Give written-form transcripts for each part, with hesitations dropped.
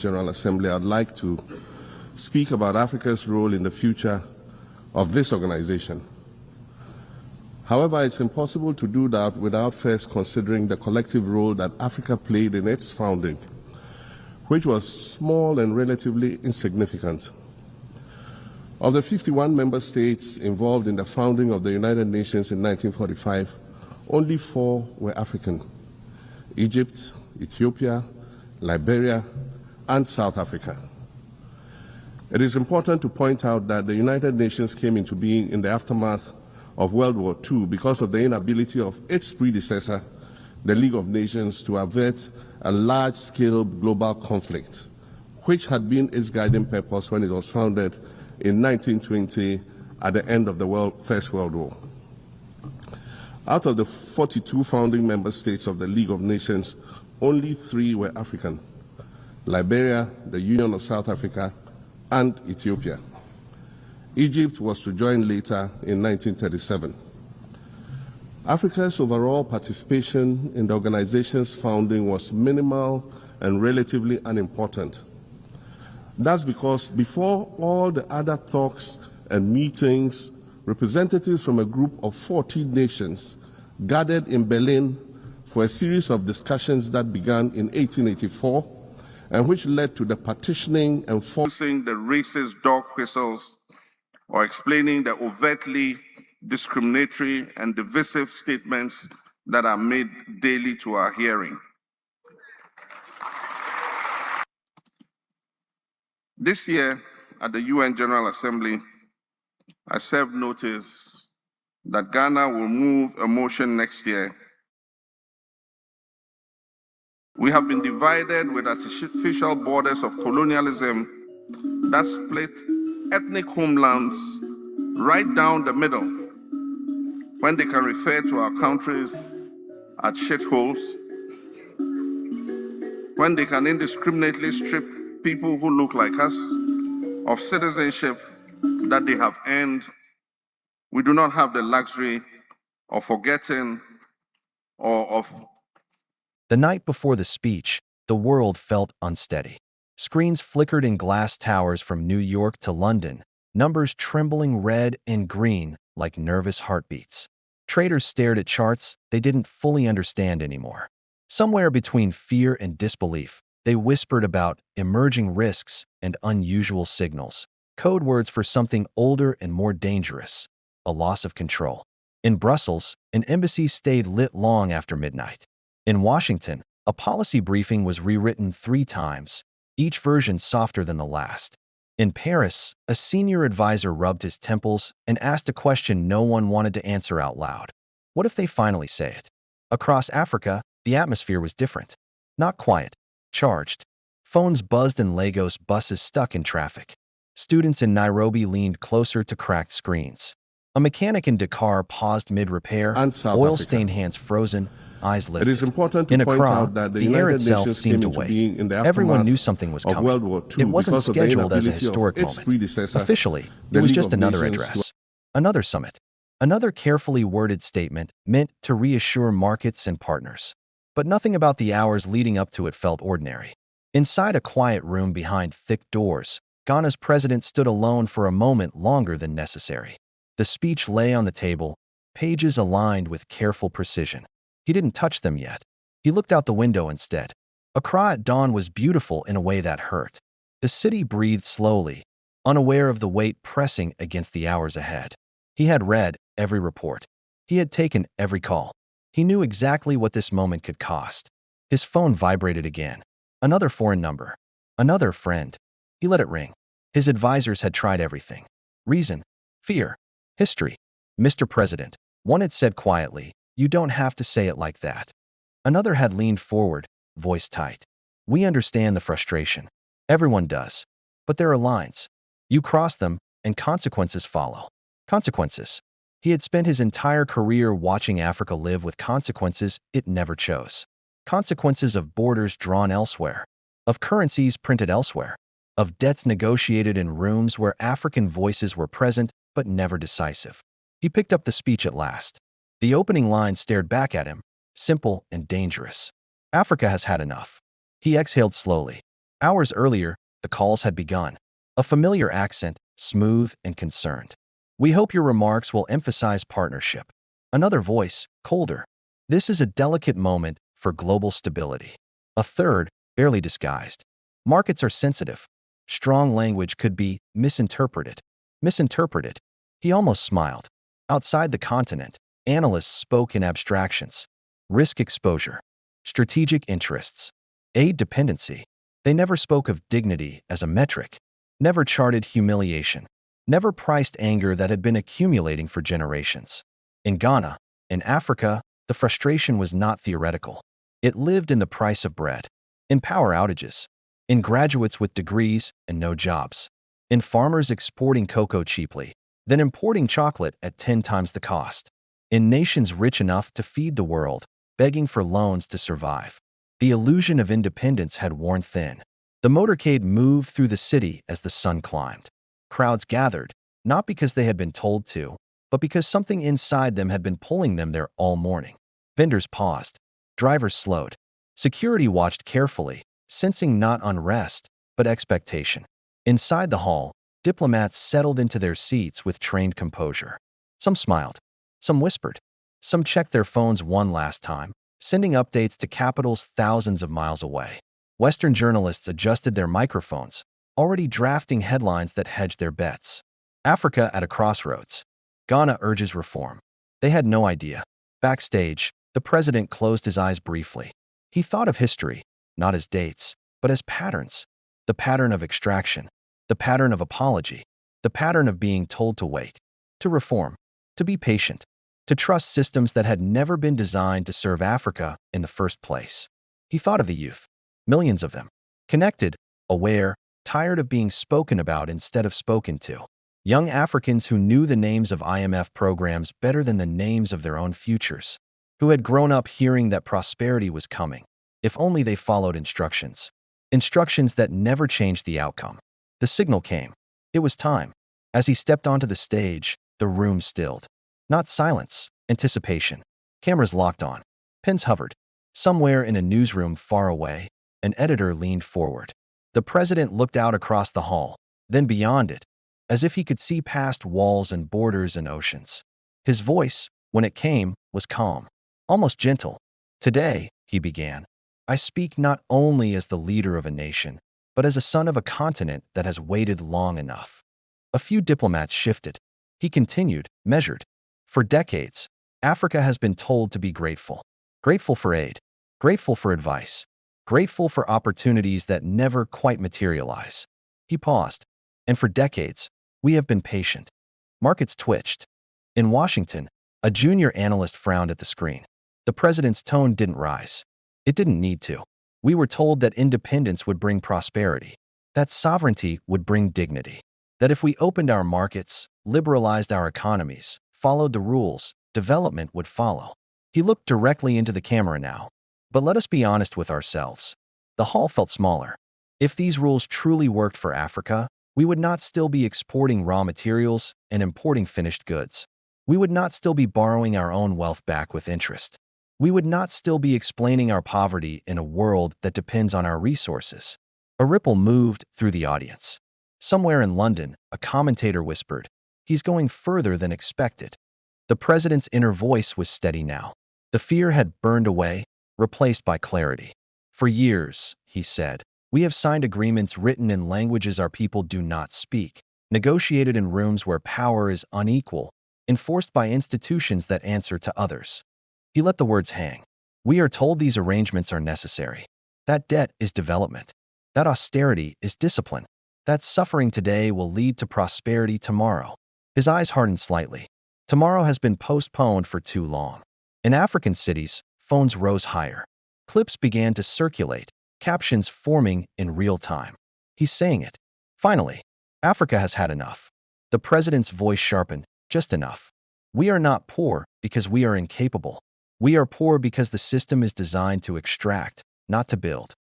General Assembly, I'd like to speak about Africa's role in the future of this organization. However, it's impossible to do that without first considering the collective role that Africa played in its founding, which was small and relatively insignificant. Of the 51 member states involved in the founding of the United Nations in 1945, only 4 were African: Egypt, Ethiopia, Liberia, and South Africa. It is important to point out that the United Nations came into being in the aftermath of World War II because of the inability of its predecessor, the League of Nations, to avert a large-scale global conflict, which had been its guiding purpose when it was founded in 1920 at the end of the First World War. Out of the 42 founding member states of the League of Nations, only 3 were African: Liberia, the Union of South Africa, and Ethiopia. Egypt was to join later in 1937. Africa's overall participation in the organization's founding was minimal and relatively unimportant. That's because before all the other talks and meetings, representatives from a group of 14 nations gathered in Berlin for a series of discussions that began in 1884 and which led to the partitioning and forcing the racist dog whistles or explaining the overtly discriminatory and divisive statements that are made daily to our hearing. This year, at the UN General Assembly, I served notice that Ghana will move a motion next year. We have been divided with artificial borders of colonialism that split ethnic homelands right down the middle, when they can refer to our countries as shitholes, when they can indiscriminately strip people who look like us of citizenship that they have earned. We do not have the luxury of forgetting or of... The night before the speech, the world felt unsteady. Screens flickered in glass towers from New York to London, numbers trembling red and green like nervous heartbeats. Traders stared at charts they didn't fully understand anymore. Somewhere between fear and disbelief, they whispered about emerging risks and unusual signals, code words for something older and more dangerous: a loss of control. In Brussels, an embassy stayed lit long after midnight. In Washington, a policy briefing was rewritten 3 times, each version softer than the last. In Paris, a senior advisor rubbed his temples and asked a question no one wanted to answer out loud. What if they finally say it? Across Africa, the atmosphere was different. Not quiet, charged. Phones buzzed in Lagos, buses stuck in traffic. Students in Nairobi leaned closer to cracked screens. A mechanic in Dakar paused mid-repair, oil-stained hands frozen, eyes lifted. It is important to point out that the air United itself Nations seemed came to into being in the Everyone aftermath knew something was coming. of World War II It wasn't because of the scheduled as a inability of historic its moment. predecessor, Officially, the it was League just of another Nations, address, another summit, another carefully worded statement meant to reassure markets and partners. But nothing about the hours leading up to it felt ordinary. Inside a quiet room behind thick doors, Ghana's president stood alone for a moment longer than necessary. The speech lay on the table, pages aligned with careful precision. He didn't touch them yet. He looked out the window instead. Accra at dawn was beautiful in a way that hurt. The city breathed slowly, unaware of the weight pressing against the hours ahead. He had read every report. He had taken every call. He knew exactly what this moment could cost. His phone vibrated again. Another foreign number. Another friend. He let it ring. His advisors had tried everything. Reason, fear, history. Mr. President, one had said quietly, "You don't have to say it like that." Another had leaned forward, voice tight. "We understand the frustration. Everyone does. But there are lines. You cross them, and consequences follow." Consequences. He had spent his entire career watching Africa live with consequences it never chose. Consequences of borders drawn elsewhere, of currencies printed elsewhere, of debts negotiated in rooms where African voices were present but never decisive. He picked up the speech at last. The opening line stared back at him, simple and dangerous. Africa has had enough. He exhaled slowly. Hours earlier, the calls had begun. A familiar accent, smooth and concerned. "We hope your remarks will emphasize partnership." Another voice, colder. "This is a delicate moment for global stability." A third, barely disguised. "Markets are sensitive. Strong language could be misinterpreted." Misinterpreted. He almost smiled. Outside the continent, analysts spoke in abstractions. Risk exposure. Strategic interests. Aid dependency. They never spoke of dignity as a metric. Never charted humiliation. Never priced anger that had been accumulating for generations. In Ghana, in Africa, the frustration was not theoretical. It lived in the price of bread, in power outages, in graduates with degrees and no jobs, in farmers exporting cocoa cheaply, then importing chocolate at 10 times the cost, in nations rich enough to feed the world, begging for loans to survive. The illusion of independence had worn thin. The motorcade moved through the city as the sun climbed. Crowds gathered, not because they had been told to, but because something inside them had been pulling them there all morning. Vendors paused. Drivers slowed. Security watched carefully, sensing not unrest, but expectation. Inside the hall, diplomats settled into their seats with trained composure. Some smiled. Some whispered. Some checked their phones one last time, sending updates to capitals thousands of miles away. Western journalists adjusted their microphones, already drafting headlines that hedged their bets. Africa at a crossroads. Ghana urges reform. They had no idea. Backstage, the president closed his eyes briefly. He thought of history, not as dates, but as patterns. The pattern of extraction, the pattern of apology, the pattern of being told to wait, to reform, to be patient, to trust systems that had never been designed to serve Africa in the first place. He thought of the youth, millions of them, connected, aware, tired of being spoken about instead of spoken to. Young Africans who knew the names of IMF programs better than the names of their own futures, who had grown up hearing that prosperity was coming, if only they followed instructions. Instructions that never changed the outcome. The signal came. It was time. As he stepped onto the stage, the room stilled. Not silence, anticipation. Cameras locked on. Pens hovered. Somewhere in a newsroom far away, an editor leaned forward. The president looked out across the hall, then beyond it, as if he could see past walls and borders and oceans. His voice, when it came, was calm, almost gentle. "Today," he began, "I speak not only as the leader of a nation, but as a son of a continent that has waited long enough." A few diplomats shifted. He continued, measured. "For decades, Africa has been told to be grateful. Grateful for aid, grateful for advice, grateful for opportunities that never quite materialize." He paused. "And for decades, we have been patient." Markets twitched. In Washington, a junior analyst frowned at the screen. The president's tone didn't rise. It didn't need to. "We were told that independence would bring prosperity, that sovereignty would bring dignity, that if we opened our markets, liberalized our economies, followed the rules, development would follow." He looked directly into the camera now. "But let us be honest with ourselves." The hall felt smaller. If these rules truly worked for Africa, we would not still be exporting raw materials and importing finished goods. We would not still be borrowing our own wealth back with interest. We would not still be explaining our poverty in a world that depends on our resources. A ripple moved through the audience. Somewhere in London, a commentator whispered, "He's going further than expected." The president's inner voice was steady now. The fear had burned away, replaced by clarity. "For years," he said, "we have signed agreements written in languages our people do not speak, negotiated in rooms where power is unequal, enforced by institutions that answer to others." He let the words hang. "We are told these arrangements are necessary. That debt is development. That austerity is discipline. That suffering today will lead to prosperity tomorrow." His eyes hardened slightly. Tomorrow has been postponed for too long. In African cities, phones rose higher. Clips began to circulate, captions forming in real time. "He's saying it. Finally, Africa has had enough." The president's voice sharpened, "Just enough. We are not poor because we are incapable. We are poor because the system is designed to extract, not to build."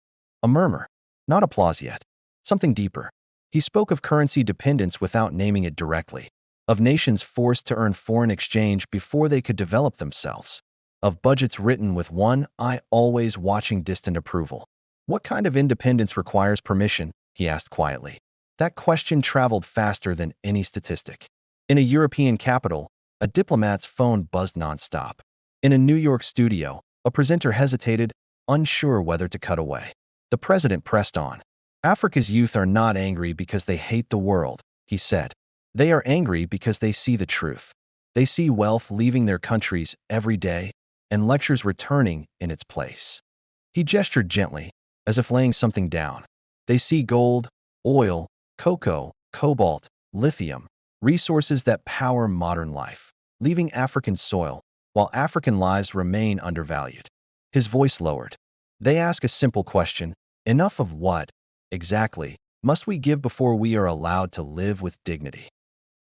A murmur. Not applause yet. Something deeper. He spoke of currency dependence without naming it directly. Of nations forced to earn foreign exchange before they could develop themselves. Of budgets written with one eye always watching distant approval. What kind of independence requires permission? He asked quietly. That question traveled faster than any statistic. In a European capital, a diplomat's phone buzzed nonstop. In a New York studio, a presenter hesitated, unsure whether to cut away. The president pressed on. Africa's youth are not angry because they hate the world, he said. They are angry because they see the truth. They see wealth leaving their countries every day and lectures returning in its place. He gestured gently, as if laying something down. They see gold, oil, cocoa, cobalt, lithium, resources that power modern life, leaving African soil, while African lives remain undervalued. His voice lowered. They ask a simple question: enough of what, exactly, must we give before we are allowed to live with dignity?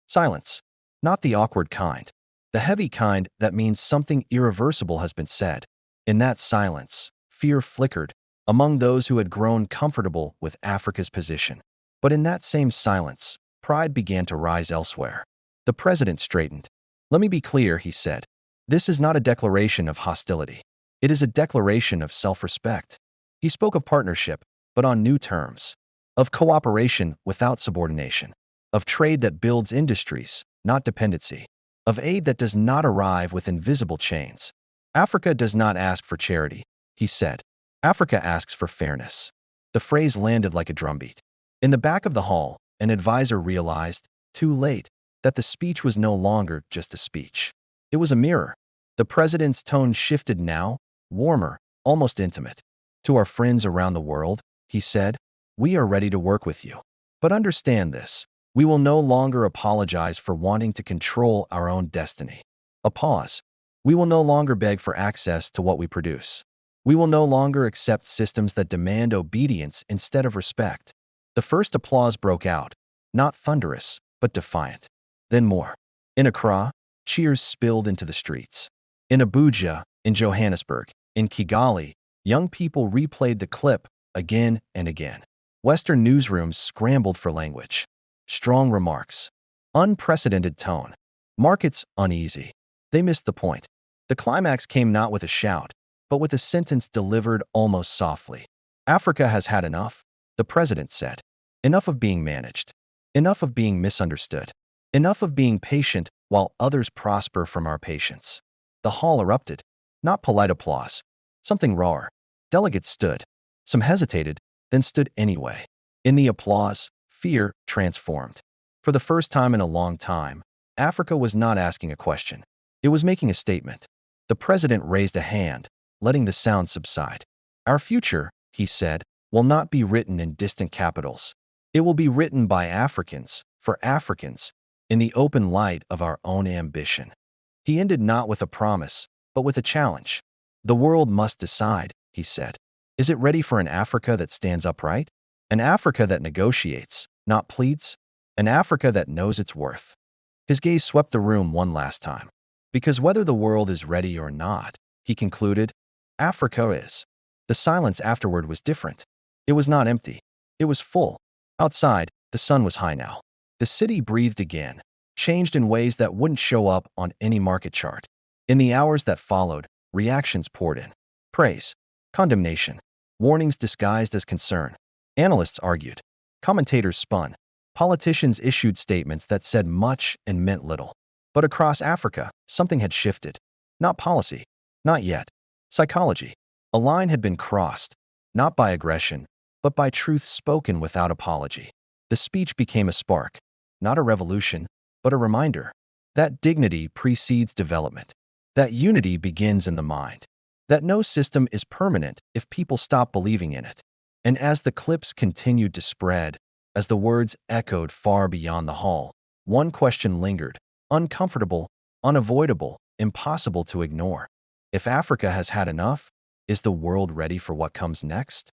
Silence. Not the awkward kind. The heavy kind that means something irreversible has been said. In that silence, fear flickered among those who had grown comfortable with Africa's position. But in that same silence, pride began to rise elsewhere. The president straightened. Let me be clear, he said. This is not a declaration of hostility. It is a declaration of self-respect. He spoke of partnership, but on new terms. Of cooperation without subordination. Of trade that builds industries, not dependency. Of aid that does not arrive with invisible chains. Africa does not ask for charity, he said. Africa asks for fairness. The phrase landed like a drumbeat. In the back of the hall, an advisor realized, too late, that the speech was no longer just a speech. It was a mirror. The president's tone shifted now, warmer, almost intimate. To our friends around the world, he said, we are ready to work with you. But understand this. We will no longer apologize for wanting to control our own destiny. A pause. We will no longer beg for access to what we produce. We will no longer accept systems that demand obedience instead of respect. The first applause broke out, not thunderous, but defiant. Then more. In Accra, cheers spilled into the streets. In Abuja, in Johannesburg, in Kigali, young people replayed the clip again and again. Western newsrooms scrambled for language. Strong remarks. Unprecedented tone. Markets uneasy. They missed the point. The climax came not with a shout, but with a sentence delivered almost softly. Africa has had enough, the president said. Enough of being managed. Enough of being misunderstood. Enough of being patient while others prosper from our patience. The hall erupted. Not polite applause. Something rawer. Delegates stood. Some hesitated, then stood anyway. In the applause, fear transformed. For the first time in a long time, Africa was not asking a question. It was making a statement. The president raised a hand, letting the sound subside. Our future, he said, will not be written in distant capitals. It will be written by Africans, for Africans, in the open light of our own ambition. He ended not with a promise, but with a challenge. The world must decide, he said. Is it ready for an Africa that stands upright? An Africa that negotiates, not pleads? An Africa that knows its worth? His gaze swept the room one last time. Because whether the world is ready or not, he concluded, Africa is. The silence afterward was different. It was not empty. It was full. Outside, the sun was high now. The city breathed again, changed in ways that wouldn't show up on any market chart. In the hours that followed, reactions poured in. Praise, condemnation, warnings disguised as concern. Analysts argued. Commentators spun. Politicians issued statements that said much and meant little. But across Africa, something had shifted. Not policy. Not yet. Psychology. A line had been crossed, not by aggression, but by truth spoken without apology. The speech became a spark, not a revolution, but a reminder that dignity precedes development, that unity begins in the mind, that no system is permanent if people stop believing in it. And as the clips continued to spread, as the words echoed far beyond the hall, one question lingered, uncomfortable, unavoidable, impossible to ignore. If Africa has had enough, is the world ready for what comes next?